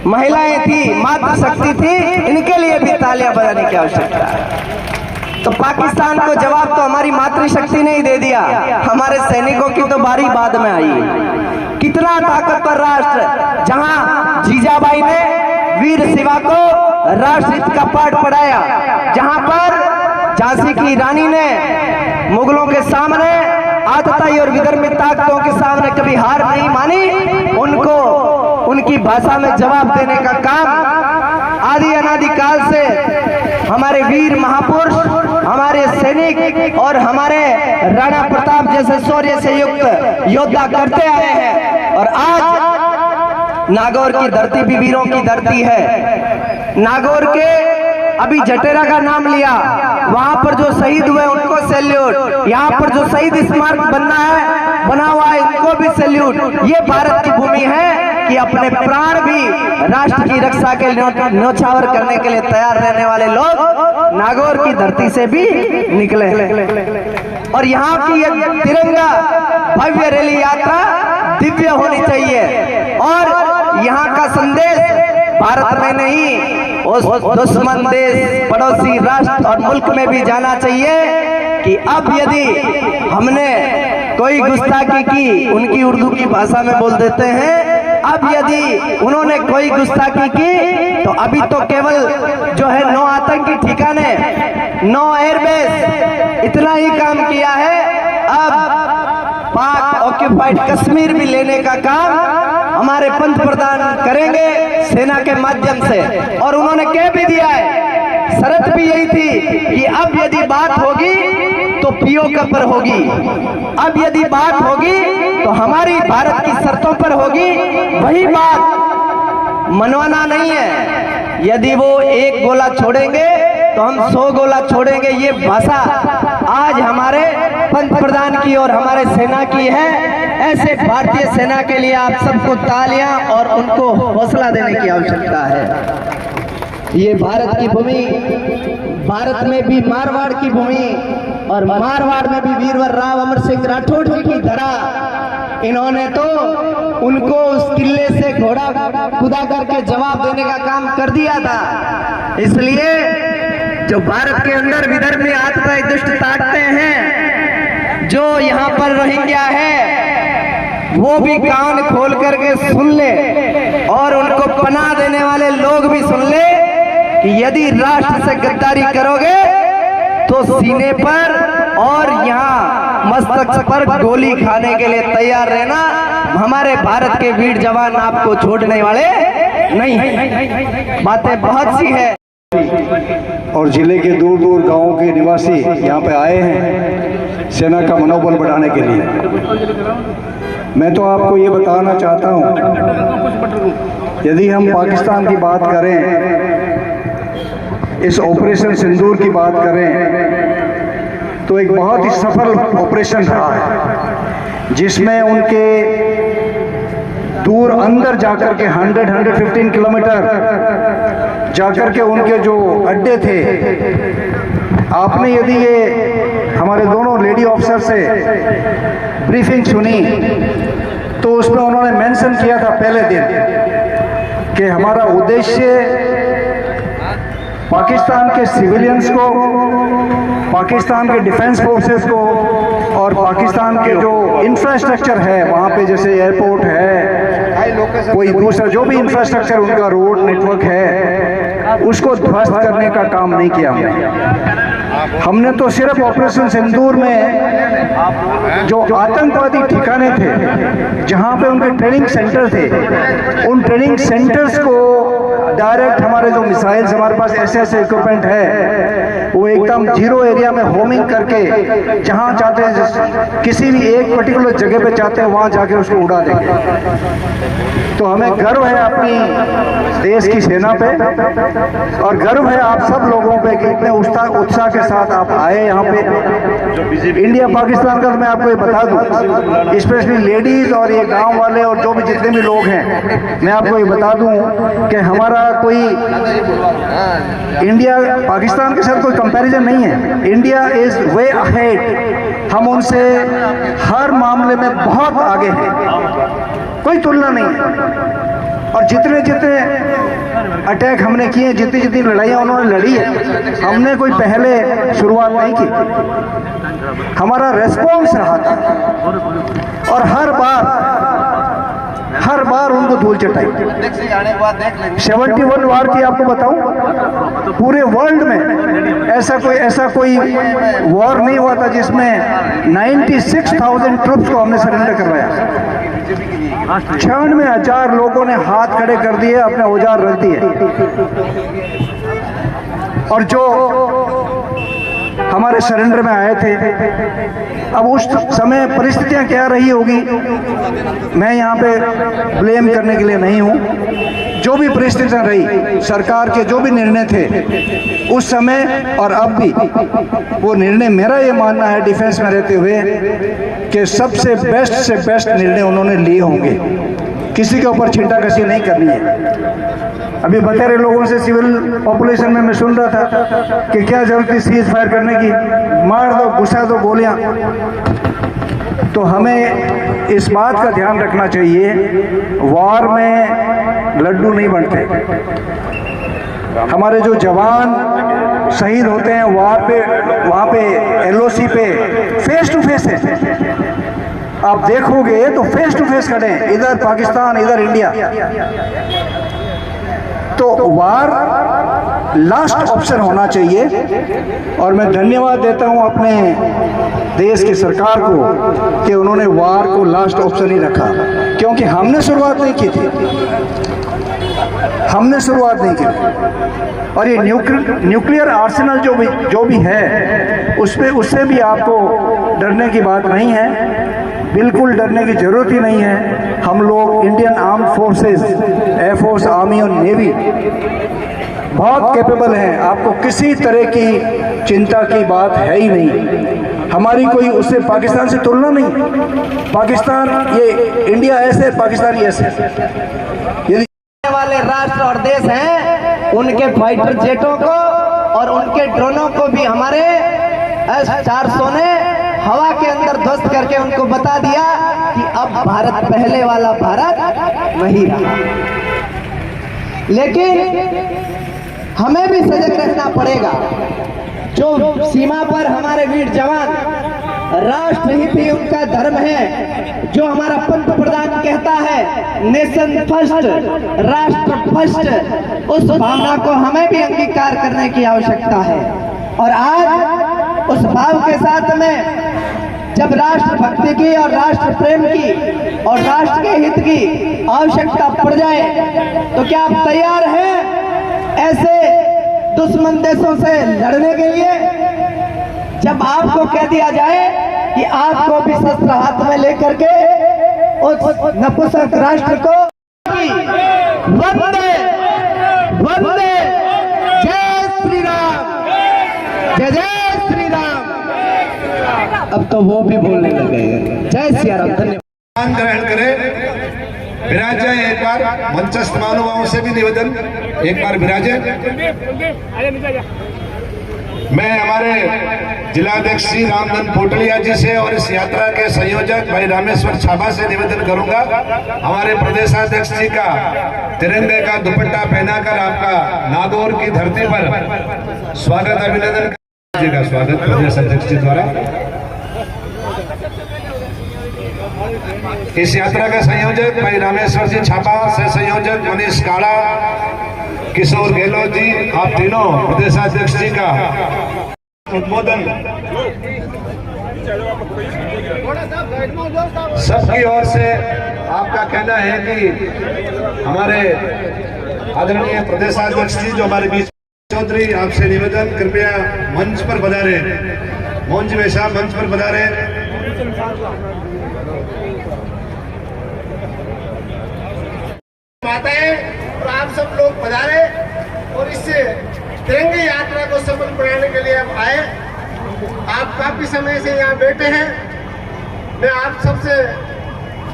महिलाएं थी, मातृशक्ति थी, इनके लिए भी तालियां बजाने की आवश्यकता है। तो पाकिस्तान को जवाब तो हमारी मातृशक्ति ने ही दे दिया, हमारे सैनिकों की तो बारी बाद में आई। कितना ताकतवर राष्ट्र, जहां जीजाबाई ने वीर शिवा को राष्ट्रहित का पाठ पढ़ाया, जहां पर झांसी की रानी ने मुगलों के सामने, आतताई और विधर्मी ताकतों के सामने कभी हार नहीं मानी, उनको उनकी भाषा में जवाब देने का काम आदि अनादि काल से हमारे वीर महापुरुष, हमारे सैनिक और हमारे राणा प्रताप जैसे शौर्य से युक्त योद्धा करते आए हैं। और आज नागौर की धरती भी वीरों की धरती है। नागौर के अभी जटेरा का नाम लिया, वहां पर जो शहीद हुए उनको सैल्यूट, यहाँ पर जो शहीद स्मारक बना हुआ है इनको भी सैल्यूट। ये भारत की भूमि है कि अपने प्राण भी राष्ट्र की रक्षा के न्योछावर करने के लिए तैयार रहने वाले लोग नागौर की धरती से भी निकले। और यहाँ की ये तिरंगा भव्य रैली यात्रा दिव्य होनी चाहिए और यहाँ का संदेश भारत में नहीं, उस दुश्मन देश, पड़ोसी राष्ट्र और मुल्क में भी जाना चाहिए कि अब यदि हमने कोई गुस्ताखी की, उनकी उर्दू की भाषा में बोल देते हैं, अब यदि उन्होंने कोई गुस्ताखी की तो अभी तो केवल जो है 9 आतंकी ठिकाने, 9 एयरबेस, इतना ही काम किया है। अब पाक ऑक्युपाइड कश्मीर भी लेने का काम हमारे पंत प्रधान करेंगे सेना के माध्यम से। और उन्होंने कह भी दिया है, शर्त भी यही थी कि अब यदि बात होगी तो पीओके पर होगी, अब यदि बात होगी तो हमारी भारत की शर्तों पर होगी। वही बात मनवाना नहीं है। यदि वो 1 गोला छोड़ेंगे तो हम 100 गोला छोड़ेंगे। ये भाषा आज हमारे पंत प्रधान की और हमारे सेना की है। ऐसे भारतीय सेना के लिए आप सबको तालियां और उनको हौसला देने की आवश्यकता है। ये भारत की भूमि, भारत में भी मारवाड़ की भूमि और मारवाड़ में भी वीरवर राव अमर सिंह राठौड़ जी की धरा। इन्होंने तो उनको उस किले से घोड़ा खुदा करके जवाब देने का काम कर दिया था। इसलिए जो भारत के अंदर विधर्मी आतताई दुष्ट ताकते हैं, जो यहाँ पर रोहिंग्या है, वो भी कान खोल करके सुन ले और उनको पनाह देने वाले लोग भी सुन ले कि यदि राष्ट्र से गद्दारी करोगे तो सीने पर और यहाँ मस्तक पर गोली खाने के लिए तैयार रहना। हमारे भारत के वीर जवान आपको छोड़ने वाले नहीं हैं। बातें बहुत सी है। और जिले के दूर दूर गांवों के निवासी यहाँ पे आए हैं सेना का मनोबल बढ़ाने के लिए। मैं तो आपको ये बताना चाहता हूँ, यदि हम पाकिस्तान की बात करें, इस ऑपरेशन सिंदूर की बात करें, तो एक बहुत ही सफल ऑपरेशन रहा है, जिसमें उनके दूर अंदर जाकर के 115 किलोमीटर जाकर के उनके जो अड्डे थे, आपने यदि ये हमारे दोनों लेडी ऑफिसर से ब्रीफिंग सुनी तो उसमें उन्होंने मेंशन किया था पहले दिन कि हमारा उद्देश्य पाकिस्तान के सिविलियंस को, पाकिस्तान के डिफेंस फोर्सेस को और पाकिस्तान के जो इंफ्रास्ट्रक्चर है वहाँ पे, जैसे एयरपोर्ट है, कोई दूसरा जो भी इंफ्रास्ट्रक्चर उनका रोड नेटवर्क है, उसको ध्वस्त करने का काम नहीं किया हमने तो सिर्फ ऑपरेशन सिंदूर में जो आतंकवादी ठिकाने थे, जहाँ पे उनके ट्रेनिंग सेंटर थे, उन ट्रेनिंग सेंटर्स को डायरेक्ट हमारे जो मिसाइल्स, हमारे पास ऐसे इक्विपमेंट है, वो एकदम जीरो एरिया में होमिंग करके जहाँ चाहते हैं, किसी भी एक पर्टिकुलर जगह पे चाहते हैं वहाँ जाके उसको उड़ा देंगे। तो हमें गर्व है अपनी देश की सेना पे और गर्व है आप सब लोगों पे कि इतने उत्साह के साथ आप आए यहाँ पे। इंडिया पाकिस्तान का मैं आपको ये बता दूं, स्पेशली लेडीज और ये गांव वाले और जो भी जितने भी लोग हैं, मैं आपको ये बता दूं कि हमारा कोई इंडिया पाकिस्तान के साथ कोई कंपैरिजन नहीं है। इंडिया इज वे अहेड, हम उनसे हर मामले में बहुत आगे हैं, कोई तुलना नहीं है। और जितने जितने अटैक हमने किए, जितनी जितनी लड़ाइयाँ उन्होंने लड़ी है, हमने कोई पहले शुरुआत नहीं की, हमारा रेस्पॉन्स रहा था और हर बार उनको धूल चटाई। 71 वार की आपको बताऊं, पूरे वर्ल्ड में ऐसा कोई वॉर नहीं हुआ था जिसमें 96,000 ट्रुप्स को हमने सरेंडर करवाया। 96,000 लोगों ने हाथ खड़े कर दिए, अपने औजार रख दिए। और जो हमारे सरेंडर में आए थे, अब उस समय परिस्थितियां क्या रही होगी, मैं यहाँ पे ब्लेम करने के लिए नहीं हूँ। जो भी परिस्थितियां रही, सरकार के जो भी निर्णय थे उस समय और अब भी, वो निर्णय मेरा ये मानना है डिफेंस में रहते हुए कि सबसे बेस्ट से बेस्ट निर्णय उन्होंने लिए होंगे। किसी के ऊपर छींटाकशी नहीं करनी है। अभी बतेरे लोगों से सिविल पॉपुलेशन में मैं सुन रहा था कि क्या जरूरत थी सीज फायर करने की, मार दो, घुसा दो गोलियां। तो हमें इस बात का ध्यान रखना चाहिए, वॉर में लड्डू नहीं बनते। हमारे जो जवान शहीद होते हैं वहाँ पे LOC पे फेस टू फेस है, आप देखोगे तो फेस टू फेस खड़े हैं, इधर पाकिस्तान इधर इंडिया। तो वार लास्ट ऑप्शन होना चाहिए। और मैं धन्यवाद देता हूं अपने देश की सरकार को कि उन्होंने वार को लास्ट ऑप्शन ही रखा, क्योंकि हमने शुरुआत नहीं की थी, हमने शुरुआत नहीं की। और ये न्यूक्लियर आर्सेनल जो भी है उससे भी आपको डरने की बात नहीं है, बिल्कुल डरने की जरूरत ही नहीं है। हम लोग Indian armed forces, air force, army और नेवी बहुत कैपेबल हैं, आपको किसी तरह की चिंता की बात है ही नहीं। हमारी कोई उससे पाकिस्तान से तुलना नहीं। पाकिस्तान ये इंडिया ऐसे, पाकिस्तान ऐसे। यदि वाले राष्ट्र और देश हैं, उनके फाइटर जेटों को और उनके ड्रोनों को भी हमारे S-400 ने हवा के अंदर ध्वस्त करके उनको बता दिया कि अब भारत पहले वाला भारत नहीं रहा। लेकिन हमें भी सजग रहना पड़ेगा। जो सीमा पर हमारे वीर जवान, राष्ट्रहित ही उनका धर्म है। जो हमारा पंत प्रधान कहता है नेशन फर्स्ट, राष्ट्र फर्स्ट, उस भावना को हमें भी अंगीकार करने की आवश्यकता है। और आज उस भाव के साथ में जब राष्ट्र भक्ति की और राष्ट्र प्रेम की और राष्ट्र के हित की आवश्यकता पड़ जाए, तो क्या आप तैयार हैं ऐसे दुश्मन देशों से लड़ने के लिए? जब आपको कह दिया जाए कि आपको भी शस्त्र हाथ में लेकर के उस नपुंसक राष्ट्र को वंदे वंदे जय श्री राम, जय जय श्री राम। अब तो वो भी बोलने लगे जय श्री राम। धन्यवाद। ग्रहण करें, विराजे। एक बार मंचस्थ महानुभावों से भी निवेदन, एक बार विराजे। मैं हमारे जिलाध्यक्ष श्री रामधन पोटलिया जी से और इस यात्रा के संयोजक भाई रामेश्वर छाबा से निवेदन करूंगा, हमारे प्रदेशाध्यक्ष जी का तिरंगे का दुपट्टा पहनाकर आपका नागौर की धरती पर स्वागत, अभिनंदन जी का स्वागत प्रदेश अध्यक्ष जी द्वारा। इस यात्रा का संयोजक भाई रामेश्वर जी छापा से संयोजक मनीष काड़ा, किशोर गहलोत जी, आप तीनों प्रदेशाध्यक्ष जी का उद्बोधन सबकी ओर से आपका कहना है कि हमारे आदरणीय प्रदेशाध्यक्ष जी जो हमारे बीच चौधरी, आपसे निवेदन कृपया मंच पर पधारे। मोहन जी वैसा मंच पर पधारे। माताएं और आप सब लोग पधारे और इस तिरंगे यात्रा को सफल बनाने के लिए हम आए। आप काफी समय से यहाँ बैठे हैं। मैं आप सबसे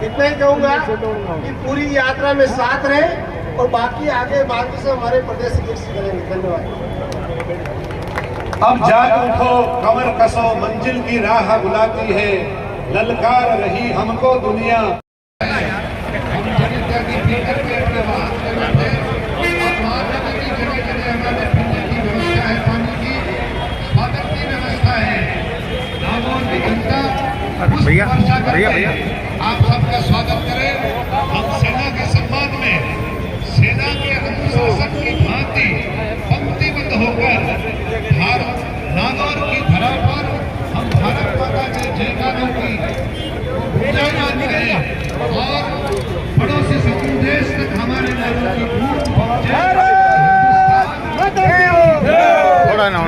इतना ही कहूँगा कि पूरी यात्रा में साथ रहे और बाकी आगे बाकी से हमारे प्रदेश अध्यक्ष करेंगे। धन्यवाद। अब जाग उठो, कमर कसो, मंजिल की राह बुलाती है, ललकार रही हमको दुनिया। भैया वर्षा भैया करके भैया आप सबका स्वागत करें। हम सेना के सम्मान में सेना के अनुशासन की भांति पंक्तिबद्ध होकर भारत नागौर की धरा पर हम भारत माता के जयकारों की गुंजायमान करें और पड़ोसी शत्रु देश तक हमारे नारों की गूंज पहुंचे। थोड़ा ना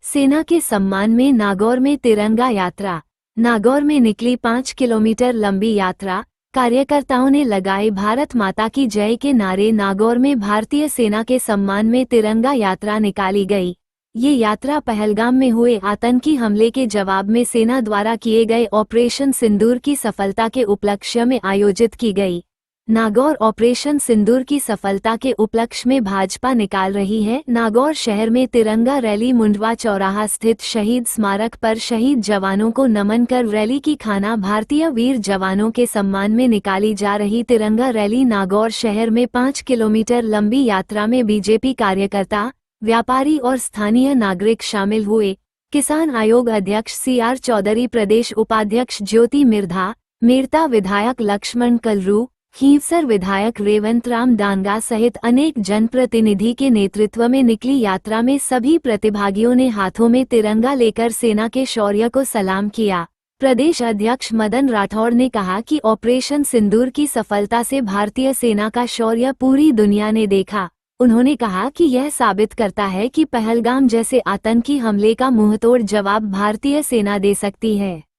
सेना के सम्मान में नागौर में तिरंगा यात्रा। नागौर में निकली 5 किलोमीटर लंबी यात्रा। कार्यकर्ताओं ने लगाए भारत माता की जय के नारे। नागौर में भारतीय सेना के सम्मान में तिरंगा यात्रा निकाली गई। ये यात्रा पहलगाम में हुए आतंकी हमले के जवाब में सेना द्वारा किए गए ऑपरेशन सिंदूर की सफलता के उपलक्ष्य में आयोजित की गई। नागौर ऑपरेशन सिंदूर की सफलता के उपलक्ष्य में भाजपा निकाल रही है नागौर शहर में तिरंगा रैली। मुंडवा चौराहा स्थित शहीद स्मारक पर शहीद जवानों को नमन कर रैली की खाना। भारतीय वीर जवानों के सम्मान में निकाली जा रही तिरंगा रैली। नागौर शहर में 5 किलोमीटर लंबी यात्रा में बीजेपी कार्यकर्ता, व्यापारी और स्थानीय नागरिक शामिल हुए। किसान आयोग अध्यक्ष CR चौधरी, प्रदेश उपाध्यक्ष ज्योति मिर्धा, मेरता विधायक लक्ष्मण कलरू, खींवसर विधायक रेवंत राम डांगा सहित अनेक जनप्रतिनिधि के नेतृत्व में निकली यात्रा में सभी प्रतिभागियों ने हाथों में तिरंगा लेकर सेना के शौर्य को सलाम किया। प्रदेश अध्यक्ष मदन राठौड़ ने कहा कि ऑपरेशन सिंदूर की सफलता से भारतीय सेना का शौर्य पूरी दुनिया ने देखा। उन्होंने कहा कि यह साबित करता है कि पहलगाम जैसे आतंकी हमले का मुंहतोड़ जवाब भारतीय सेना दे सकती है।